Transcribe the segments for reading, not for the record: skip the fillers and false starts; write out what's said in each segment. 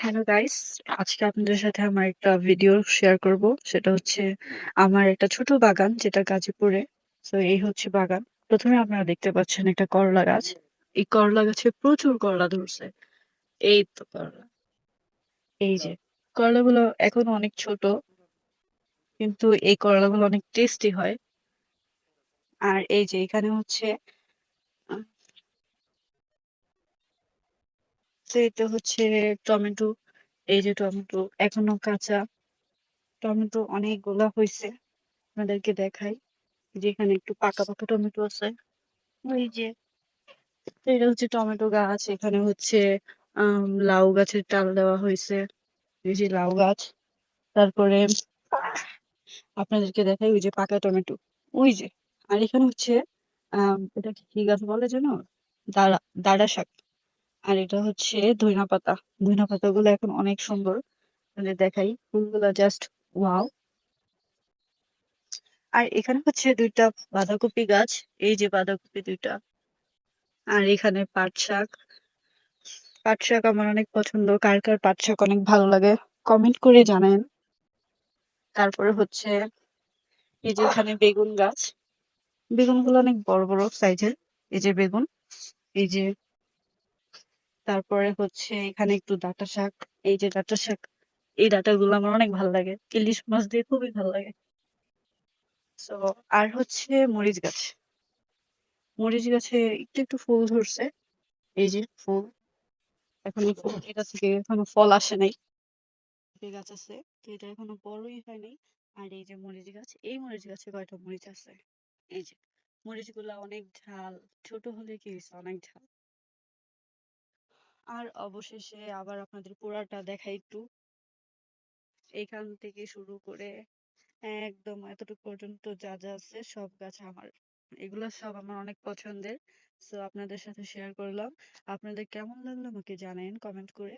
Hello guys, আজকে আপনাদের সাথে আমার একটা ভিডিও শেয়ার করব। সেটা হচ্ছে আমার একটা ছোট বাগান যেটা গাজীপুরে। তো এই হচ্ছে বাগান। প্রথমে আপনারা দেখতে পাচ্ছেন একটা করলা গাছ। এই করলা গাছে প্রচুর করলা ধরছে। এই তো করলা। এই যে করলাগুলো এখনো অনেক ছোট, কিন্তু এই করলাগুলো অনেক টেস্টি হয়। আর এই যে এখানে হচ্ছে আহ, তো এটা হচ্ছে টমেটো। এই যে টমেটো এখনো কাঁচা। টমেটো অনেকগুলা হয়েছে, আপনাদেরকে দেখাই। যেখানে একটু পাকা পাকা টমেটো আছে। ওই যে, তো এটা হচ্ছে টমেটো গাছ। এখানে হচ্ছে লাউ গাছের ডাল দেওয়া হয়েছে। এই যে লাউ গাছ। তারপরে আপনাদেরকে দেখাই ওই যে পাকা টমেটো। ওই যে, আর এখানে হচ্ছে এটা কি গাছ বলে যেন, দাঁড়া দাঁড়া শাক। আর এটা হচ্ছে ধইনা পাতা। ধইনা পাতা গুলো এখন অনেক সুন্দর। আপনাদের দেখাই ফুলগুলা জাস্ট ওয়াও। আর এখানে হচ্ছে দুইটা বাঁধাকপি গাছ। এই যে বাঁধাকপি দুইটা। আর এখানে পাট শাক। পাট শাক আমার অনেক পছন্দ। কার কার পাট শাক অনেক ভালো লাগে কমেন্ট করে জানান। তারপরে হচ্ছে এই যে এখানে বেগুন গাছ। বেগুন গুলো অনেক বড় বড় সাইজের। এই যে বেগুন। এই যে, তারপরে হচ্ছে এখানে একটু ডাঁটা শাক। এই যে ডাঁটা শাক। এই ডাঁটা গুলো আমার অনেক ভালো লাগে, ইলিশ মাছ দিয়ে খুবই ভালো লাগে। তো আর হচ্ছে মরিচ গাছ। মরিচ গাছে একটু একটু ফুল ধরছে। এই যে ফুল। এখন এই ফুল এটা থেকে এখনো ফল আসে নাই। পেঁপে গাছ আছে, তো এটা এখনো বড়ই হয় নাই। আর এই যে মরিচ গাছ, এই মরিচ গাছে কয়টা মরিচ আছে। এই যে মরিচ গুলা অনেক ঝাল। ছোট হলে কি হয়েছে, অনেক ঝাল। আর অবশেষে আবার আপনাদের পুরাটা দেখাই একটু। এইখান থেকে শুরু করে একদম এতটুকু পর্যন্ত যা যা আছে সব গাছ আমার। এগুলো সব আমার অনেক পছন্দের। সো আপনাদের সাথে শেয়ার করলাম। আপনাদের কেমন লাগলো আমাকে জানেন কমেন্ট করে।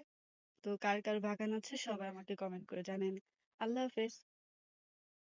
তো কার কার বাগান আছে সবাই আমাকে কমেন্ট করে জানেন। আল্লাহ হাফেজ।